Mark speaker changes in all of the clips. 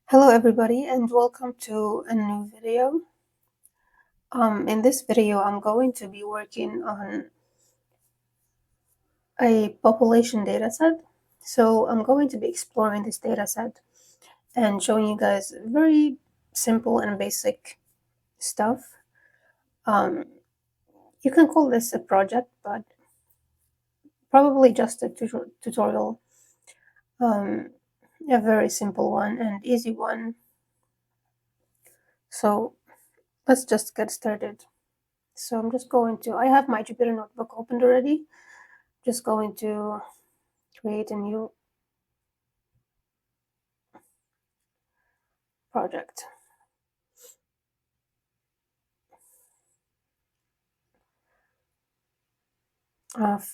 Speaker 1: Hello everybody and welcome to a new video. In this video I'm going to be working on a population dataset. So I'm going to be exploring this dataset and showing you guys very simple and basic stuff. You can call this a project, but probably just a tutorial, a very simple one and easy one. So let's just get started. So I'm just going to, I have my Jupyter notebook opened already. Just going to create a new project.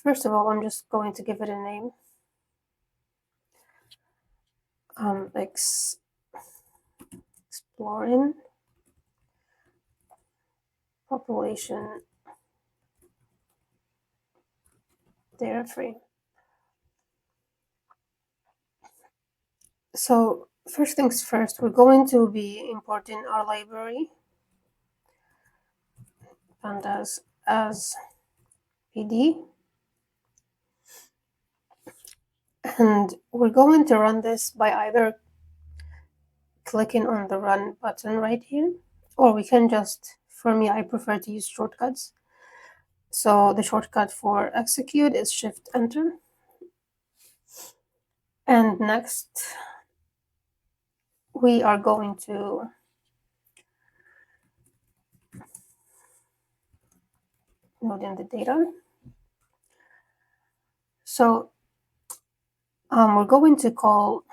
Speaker 1: First of all, I'm just going to give it a name. Exploring population DataFrame. So first things first, we're going to be importing our library pandas as PD, and we're going to run this by either clicking on the run button right here, or we can just, for me, I prefer to use shortcuts. So the shortcut for execute is Shift Enter. And next, we are going to load in the data. So we're going to call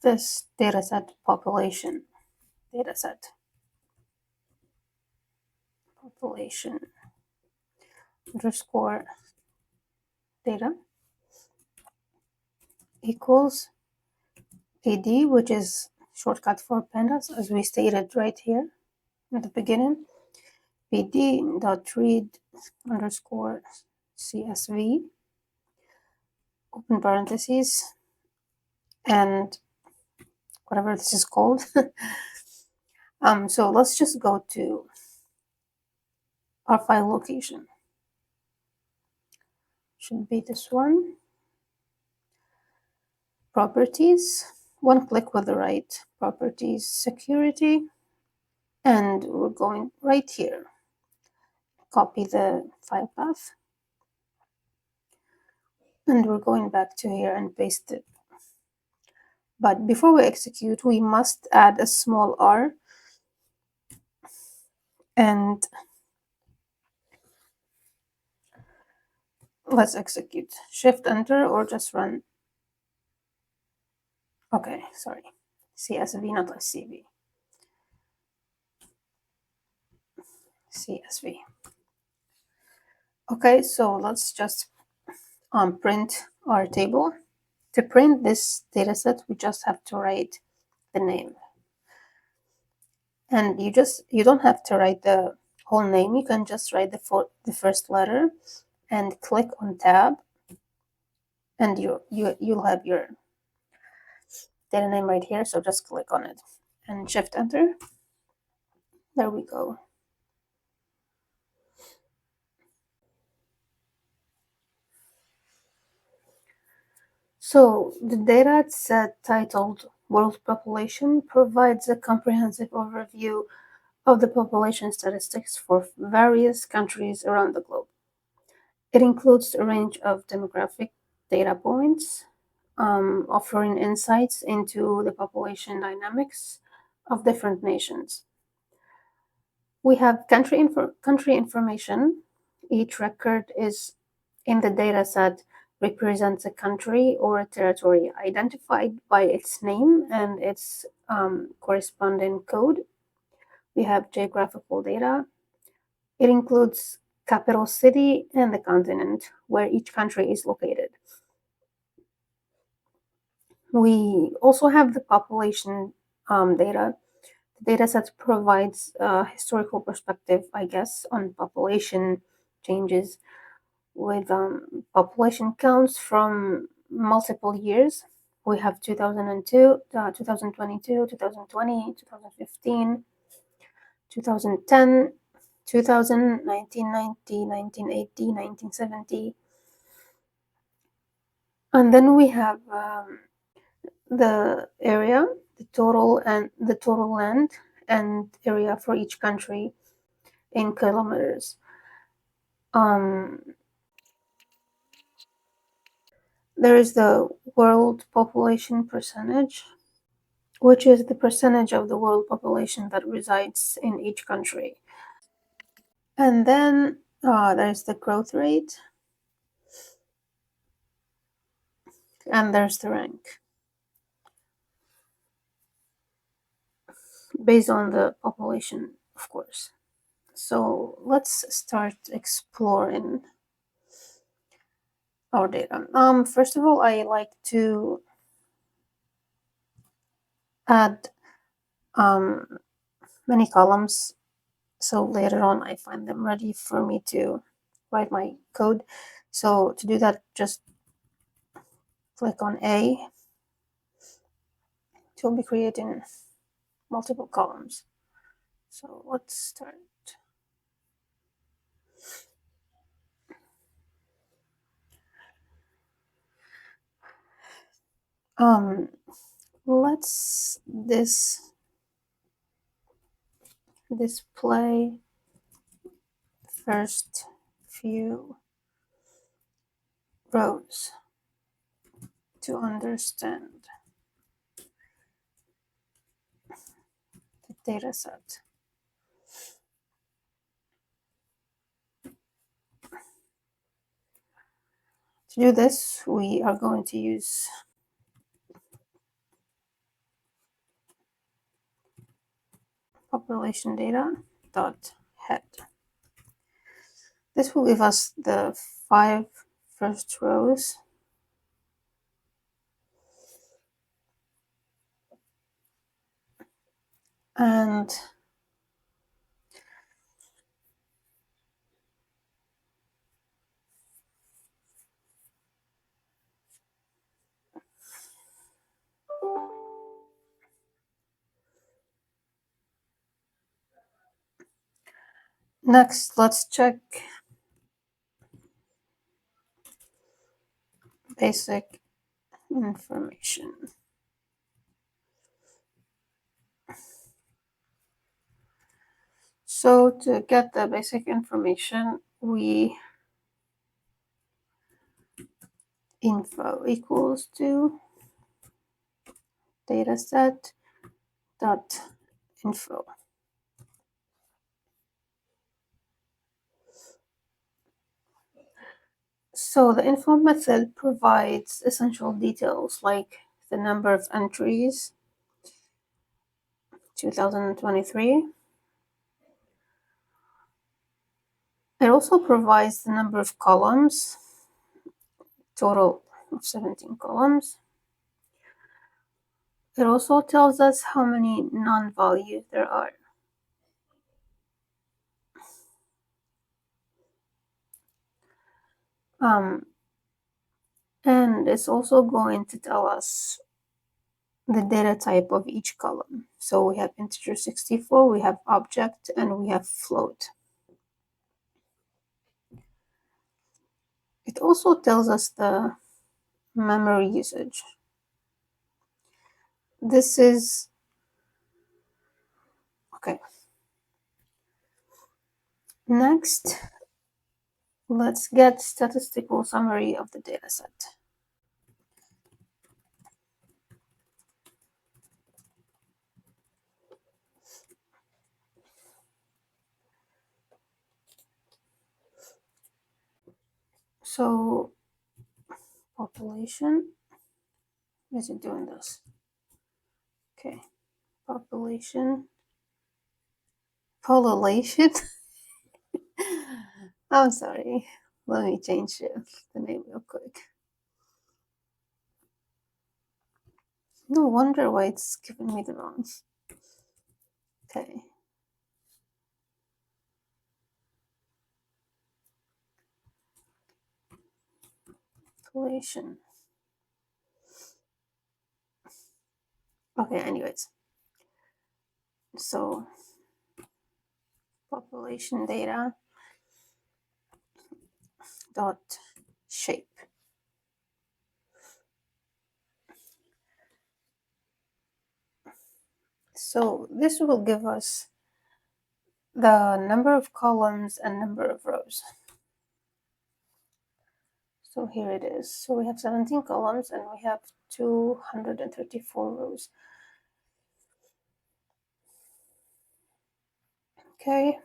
Speaker 1: this dataset population dataset. Population underscore data equals PD, which is shortcut for pandas, as we stated right here at the beginning. PD.read underscore CSV, open parentheses, and whatever this is called. So let's just go to our file location. Should be this one. Properties, one click with the right, properties, security, and we're going right here. Copy the file path, and we're going back to here and paste it. But before we execute, we must add a small r, and let's execute. Shift Enter or just run. Okay, sorry. CSV, not SCV. CSV. Okay, so let's just print our table. To print this dataset, we just have to write the name. And you don't have to write the whole name. You can just write the first letter and click on tab, and you'll have your data name right here. So just click on it and Shift Enter. There we go. So the data set titled World Population provides a comprehensive overview of the population statistics for various countries around the globe. It includes a range of demographic data points, offering insights into the population dynamics of different nations. We have country information. Each record is in the data set represents a country or a territory identified by its name and its corresponding code. We have geographical data. It includes capital city and the continent where each country is located. We also have the population data. The dataset provides a historical perspective, I guess, on population changes with population counts from multiple years. we have 2002, 2022, 2020, 2015, 2010, 2000, 1990, 1980, 1970. And then we have the area, the total land and area for each country in kilometers. There is the world population percentage, which is the percentage of the world population that resides in each country. And then there's the growth rate, and there's the rank based on the population, of course. So let's start exploring our data. First of all, I like to add many columns, so later on I find them ready for me to write my code. So to do that, just click on A. It will be creating multiple columns. So let's start. Let's display first few rows to understand the data set. To do this, we are going to use population data dot head. This will give us the 5 first rows. And next, let's check basic information. So to get the basic information, we info equals to dataset dot info. So the info method provides essential details like the number of entries, 2023. It also provides the number of columns, total of 17 columns. It also tells us how many non-values there are. And it's also going to tell us the data type of each column. So we have integer 64, we have object, and we have float. It also tells us the memory usage. This is okay. Next, let's get statistical summary of the dataset. So population, is it doing this? Okay, population, population. I'm sorry. Let me change the name real quick. No wonder why it's giving me the wrong. Okay. Population. Okay, anyways, so population data dot shape. So this will give us the number of columns and number of rows. So here it is. So we have 17 columns and we have 234 rows. Okay.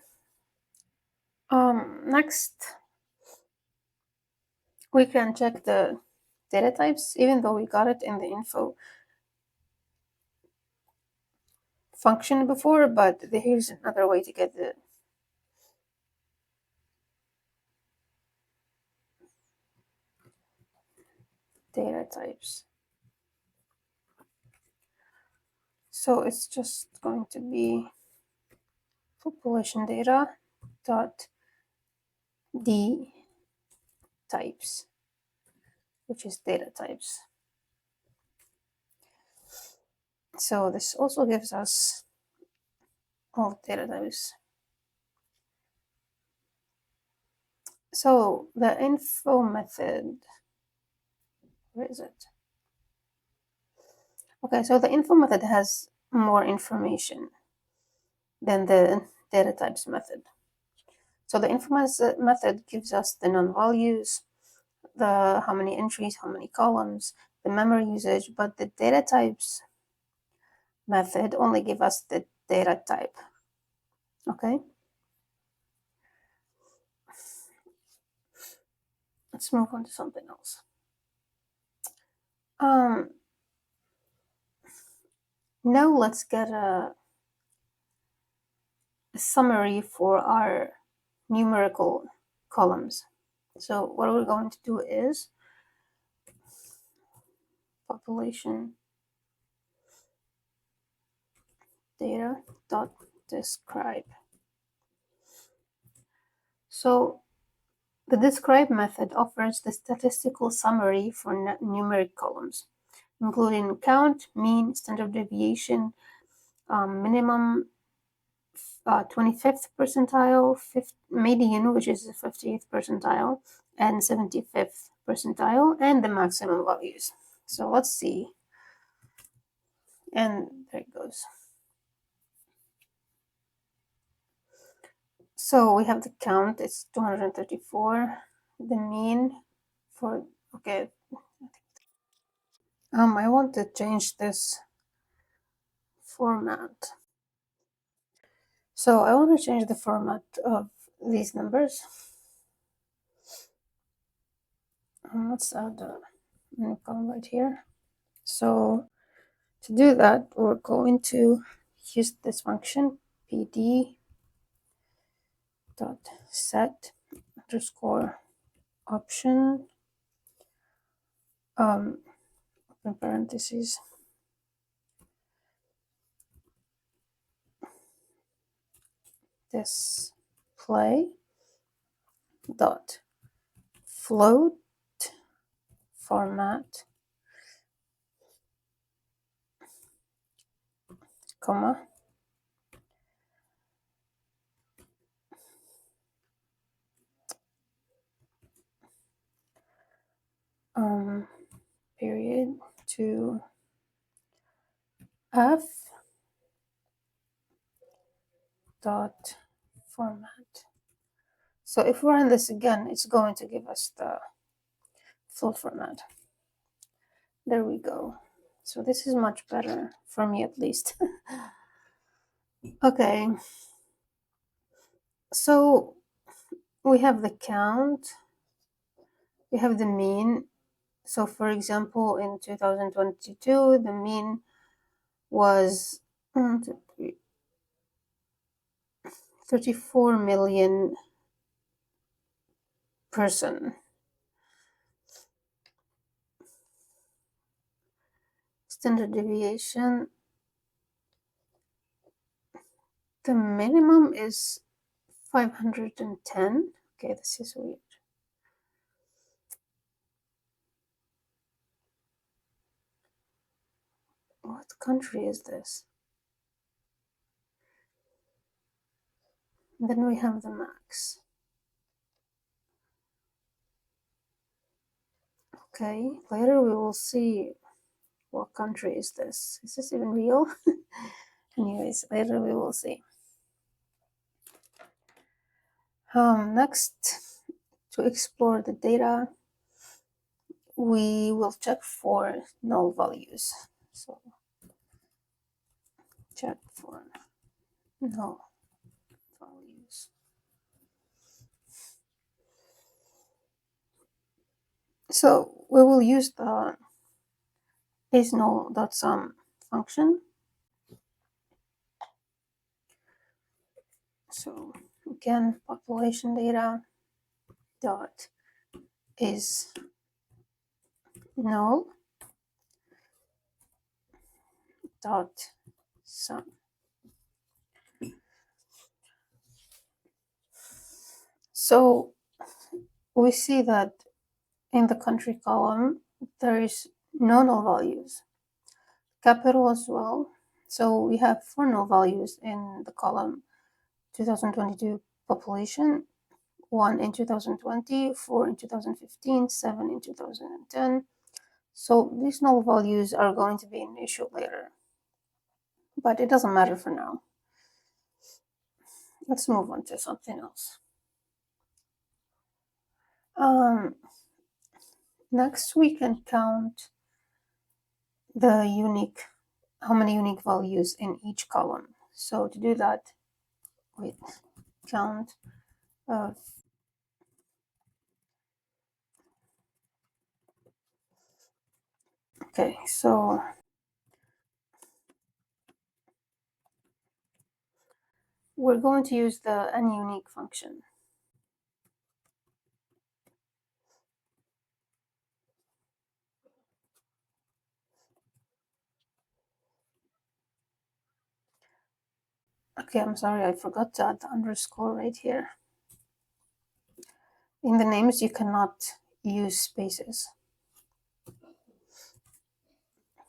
Speaker 1: Next, we can check the data types, even though we got it in the info function before, but here's another way to get the data types. So it's just going to be population data dot d types, which is data types. So this also gives us all data types. So the info method, where is it? Okay, so the info method has more information than the data types method. So the info method gives us the non-values, the how many entries, how many columns, the memory usage, but the data types method only give us the data type. Okay, let's move on to something else. Now let's get a summary for our numerical columns. So what we're going to do is population data dot describe. So the describe method offers the statistical summary for numeric columns, including count, mean, standard deviation, minimum 25th percentile, median, which is the 50th percentile, and 75th percentile, and the maximum values. So let's see. And there it goes. So we have the count, it's 234. The mean for, okay. I want to change this format. So I want to change the format of these numbers. Let's add a new column right here. So to do that, we're going to use this function pd dot set underscore option open parentheses display dot float format comma period to f dot format. So if we run this again, it's going to give us the float format. There we go. So this is much better for me, at least. Okay. So we have the count, we have the mean. So for example, in 2022, the mean was 34 million person. Standard deviation, the minimum is 510. Okay, this is weird. What country is this? Then we have the max. Okay, later we will see what country is this. Is this even real? Anyways, later we will see. Next, to explore the data, we will check for null values. So check for null values. So we will use the isNull.sum function. So again, population data dot is null dot sum. So we see that in the country column there is no null values, capital as well. So we have 4 null values in the column 2022 population, 1 in 2020, 4 in 2015, 7 in 2010. So these null values are going to be an issue later, but it doesn't matter for now. Let's move on to something else. Next, we can count how many unique values in each column. So to do that, we count of okay, so we're going to use the nUnique function. Okay, I'm sorry, I forgot to add the underscore right here. In the names, you cannot use spaces.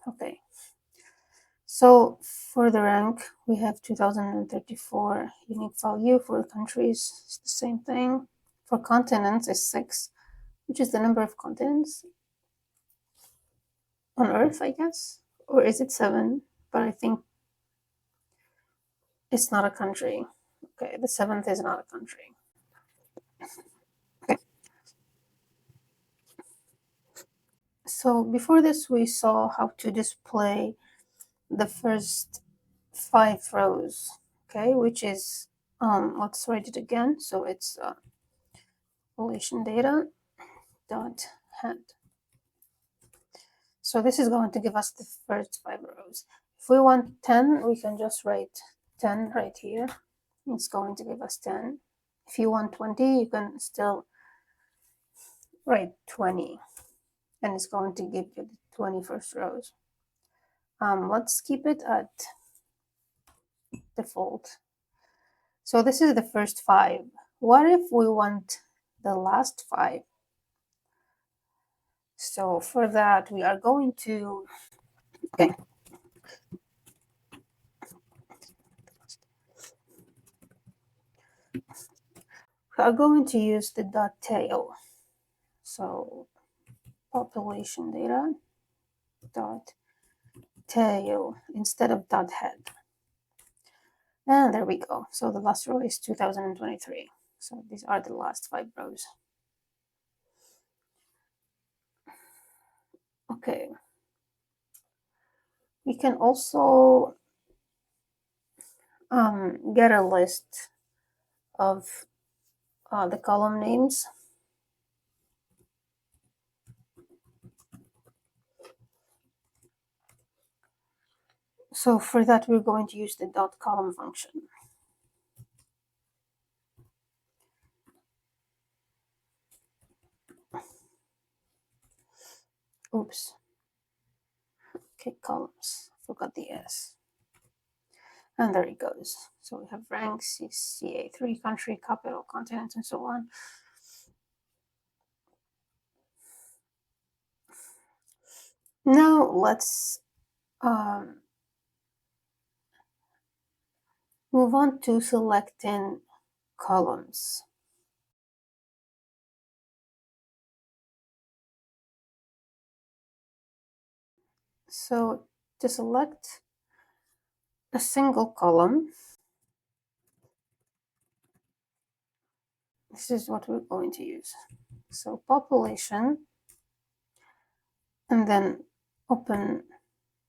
Speaker 1: Okay. So for the rank, we have 2034 unique value. For countries, it's the same thing. For continents, it's 6, which is the number of continents on Earth, I guess. Or is it 7? But I think it's not a country. Okay, the 7th is not a country. Okay. So before this, we saw how to display the first 5 rows, okay, which is, let's write it again. So it's population data dot head. So this is going to give us the first 5 rows. If we want 10, we can just write 10 right here. It's going to give us 10. If you want 20, you can still write 20, and it's going to give you the 20 first rows. Let's keep it at default. So this is the first 5. What if we want the last 5? So for that, we are going to, okay. We are going to use the dot tail. So population data dot tail instead of dot head. And there we go. So the last row is 2023. So these are the last 5 rows. Okay. We can also get a list of the column names. So for that, we're going to use the dot column function. Oops. Okay, columns. Forgot the S. And there it goes. So we have ranks, CA3, country, capital, continent, and so on. Now let's Move on to selecting columns. So to select a single column, this is what we're going to use. So population, and then open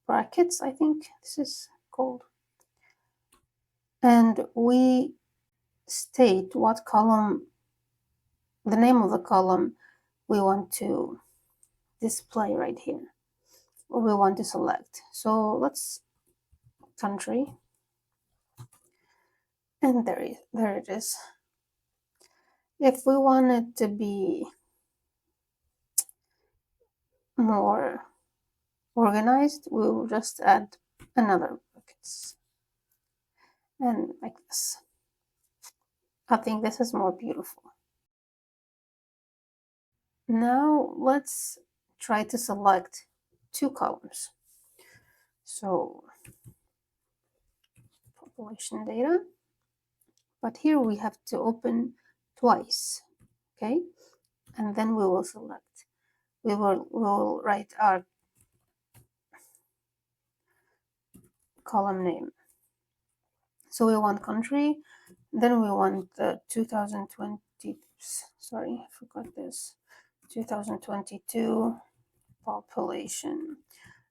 Speaker 1: brackets, I think this is called. And we state what column, the name of the column we want to display right here, or we want to select. So let's country, and there it is. If we want it to be more organized, we will just add another brackets, and like this. I think this is more beautiful. Now let's try to select two columns. So population data, but here we have to open twice, okay? And then we will select. We'll write our column name. So we want country, then we want the 2020, sorry, I forgot this, 2022 population.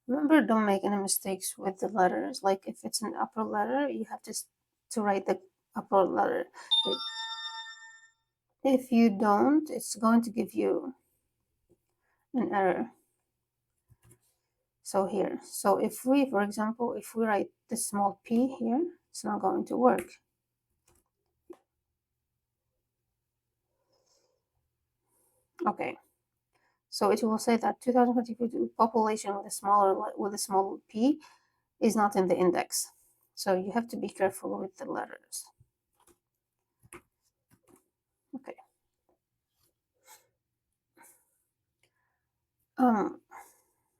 Speaker 1: Remember, don't make any mistakes with the letters. Like if it's an upper letter, you have to write the upper letter. If you don't, it's going to give you an error. So here, so if we, for example, if we write the small p here, it's not going to work. Okay, so it will say that 2022 population with a small p is not in the index. So you have to be careful with the letters. Okay.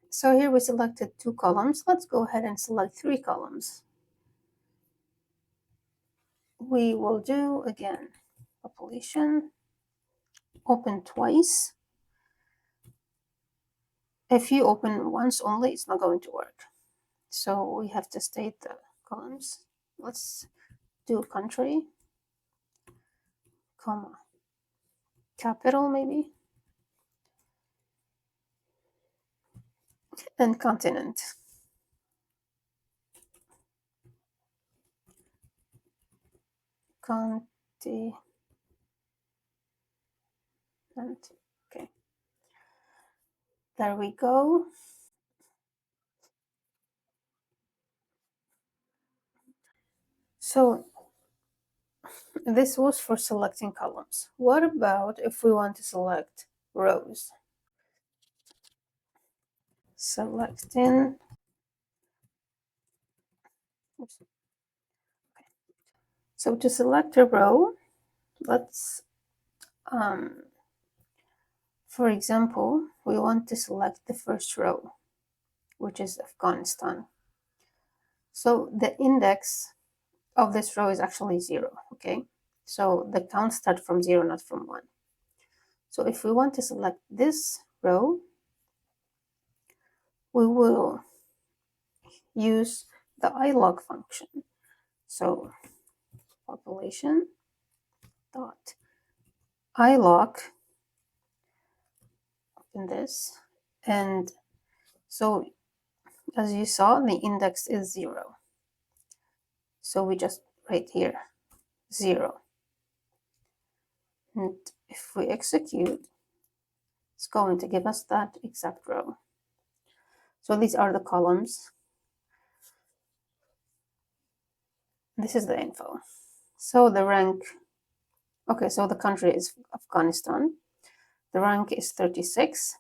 Speaker 1: So here we selected two columns. Let's go ahead and select three columns. We will do again population, open twice. If you open once only, it's not going to work. So we have to state the columns. Let's do country, comma, capital maybe, and continent. Continent. Okay. There we go. So this was for selecting columns. What about if we want to select rows? Selecting. Oops. Okay. So to select a row, let's, for example, we want to select the first row, which is Afghanistan. So the index of this row is actually 0, okay? So the count starts from 0, not from 1. So if we want to select this row, we will use the ilog function. So population dot ilog, open this, and so as you saw, the index is 0. So we just write here 0. And if we execute, it's going to give us that exact row. So these are the columns. This is the info. So the rank, okay, so the country is Afghanistan. The rank is 36.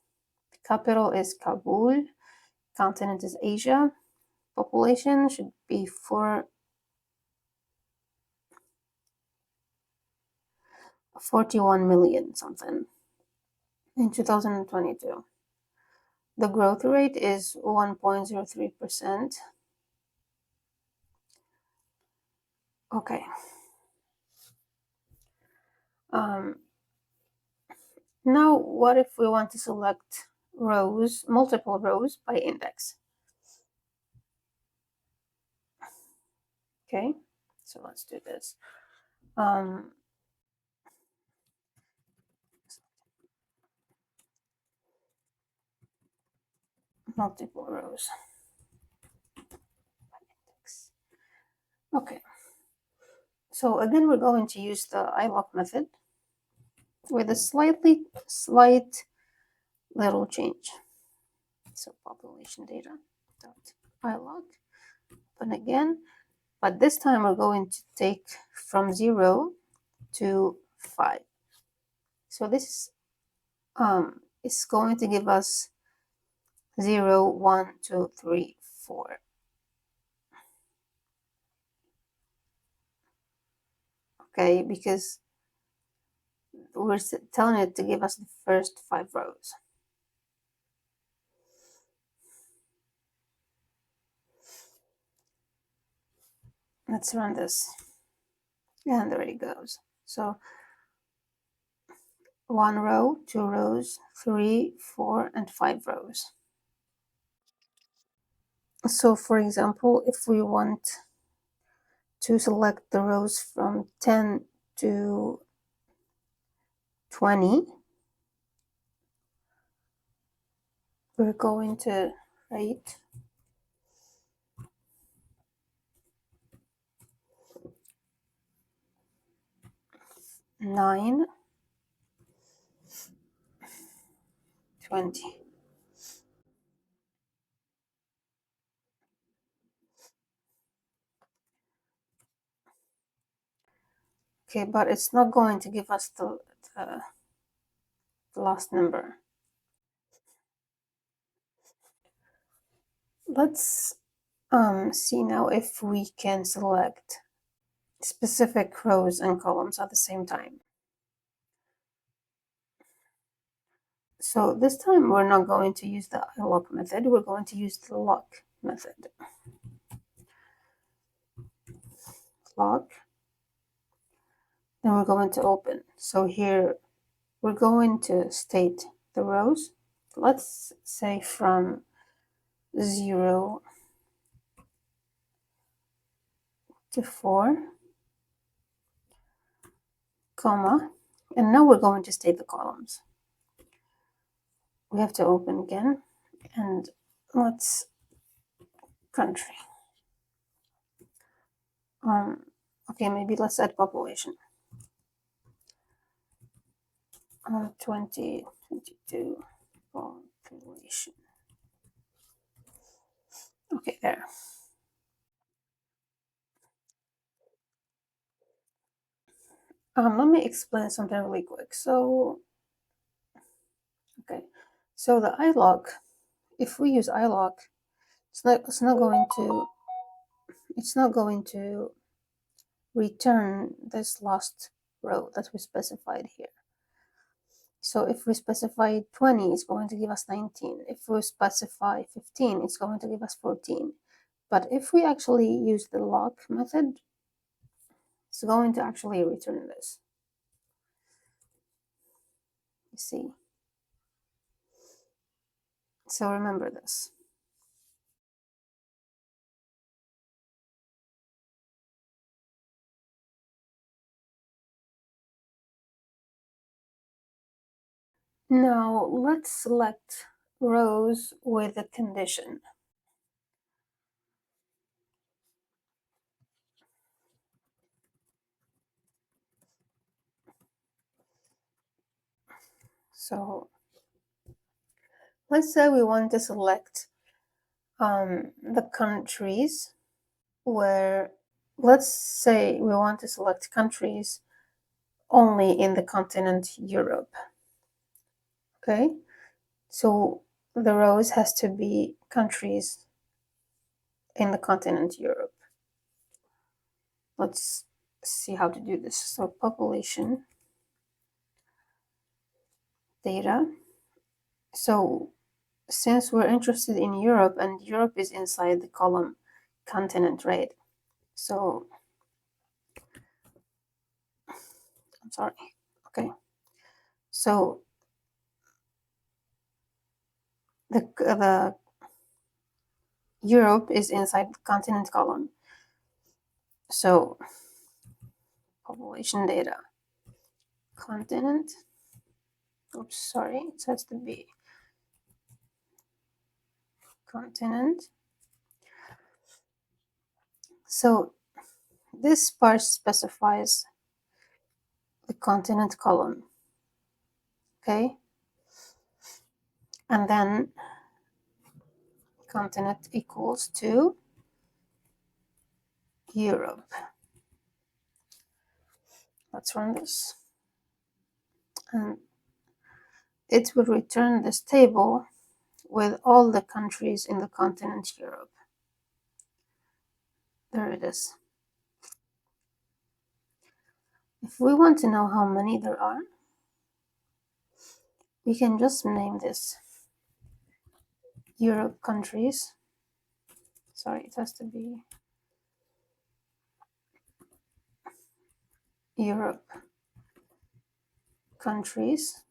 Speaker 1: The capital is Kabul. Continent is Asia. Population should be 41 million something in 2022. The growth rate is 1.03%. Okay. Now, what if we want to select rows, multiple rows by index? Okay, so let's do this. Multiple rows by index. Okay, so again, we're going to use the iLock method with a slight little change. So population data dot iLock, and again, but this time we're going to take from 0 to 5. So this is going to give us 0, 1, 2, 3, 4. Okay, because we're telling it to give us the first 5 rows. Let's run this. And there it goes. So 1 row, 2 rows, 3, 4, and 5 rows. So for example, if we want to select the rows from 10 to 20, we're going to write nine, 20. Okay, but it's not going to give us the last number. Let's see now if we can select specific rows and columns at the same time. So this time we're not going to use the iLock method, we're going to use the lock method. Lock, then we're going to open. So here we're going to state the rows. Let's say from 0 to 4, comma, and now we're going to state the columns. We have to open again, and let's country. Okay, maybe let's add population. 2022 population. Okay, there. Let me explain something really quick. So, okay, so the iLock, if we use iLock, it's not going to return this last row that we specified here. So if we specify 20, it's going to give us 19. If we specify 15, it's going to give us 14. But if we actually use the lock method, it's going to actually return this. You see? So remember this. Now let's select rows with a condition. So let's say we want to select the countries where, let's say we want to select countries only in the continent Europe. Okay, so the rows has to be countries in the continent Europe. Let's see how to do this. So population data. So since we're interested in Europe, and Europe is inside the column continent, right? So, I'm sorry. Okay. So the Europe is inside the continent column. So population data, continent. Oops, sorry, it has to be continent. So this part specifies the continent column, okay? And then continent equals to Europe. Let's run this. And it will return this table with all the countries in the continent Europe. There it is. If we want to know how many there are, we can just name this Europe countries. Sorry, it has to be Europe countries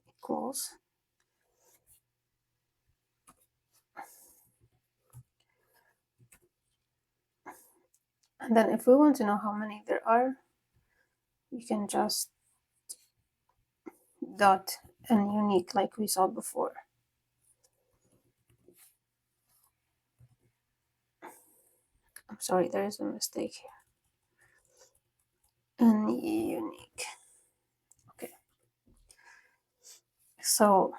Speaker 1: equals and then if we want to know how many there are, we can just dot and unique like we saw before. I'm sorry, there is a mistake here. And unique. Okay. So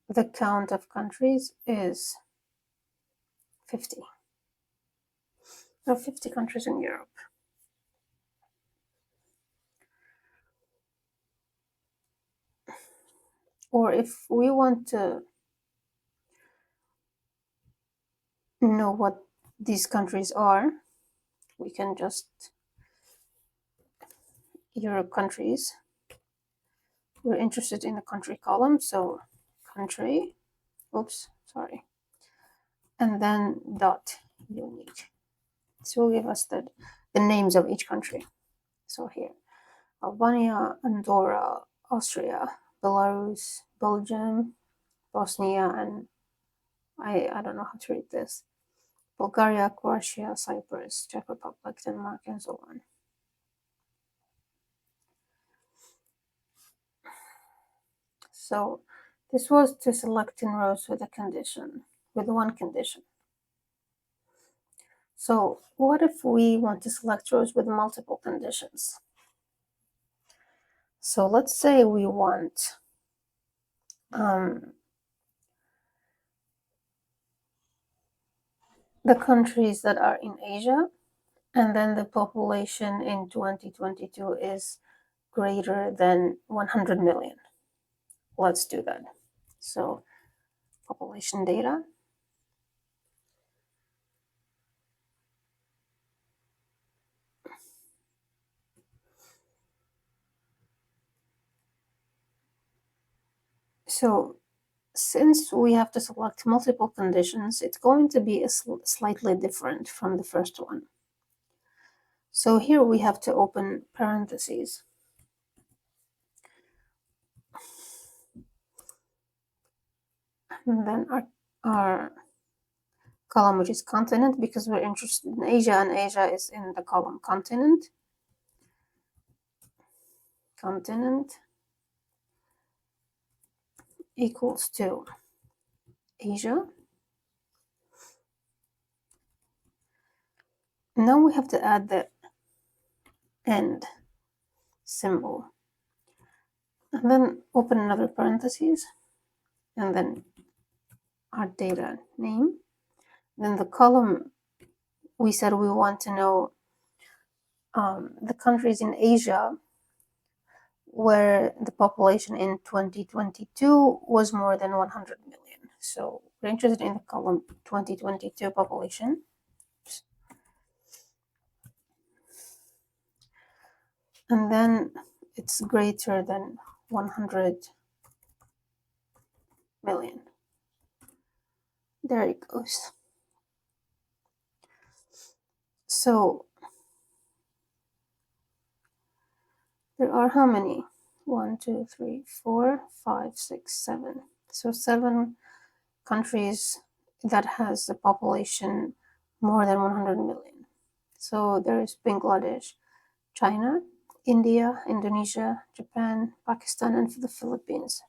Speaker 1: the count of countries is 50. There are 50 countries in Europe. Or if we want to know what these countries are, we can just Europe countries. We're interested in the country column, so country, oops, sorry, and then dot unique. This will give us the names of each country. So here, Albania, Andorra, Austria, Belarus, Belgium, Bosnia, and I don't know how to read this, Bulgaria, Croatia, Cyprus, Czech Republic, Denmark, and so on. So this was to select in rows with a condition, with one condition. So what if we want to select rows with multiple conditions? So let's say we want the countries that are in Asia, and then the population in 2022 is greater than 100 million. Let's do that. So population data. So since we have to select multiple conditions, it's going to be slightly different from the first one. So here we have to open parentheses. And then our column, which is continent, because we're interested in Asia, and Asia is in the column continent. Continent equals to Asia. Now we have to add the and symbol. And then open another parentheses, and then our data name. Then the column, we said we want to know the countries in Asia where the population in 2022 was more than 100 million. So we're interested in the column 2022 population. And then it's greater than 100 million. There it goes. So there are how many? 1, 2, 3, 4, 5, 6, 7. So 7 countries that has a population more than 100 million. So there is Bangladesh, China, India, Indonesia, Japan, Pakistan, and the Philippines.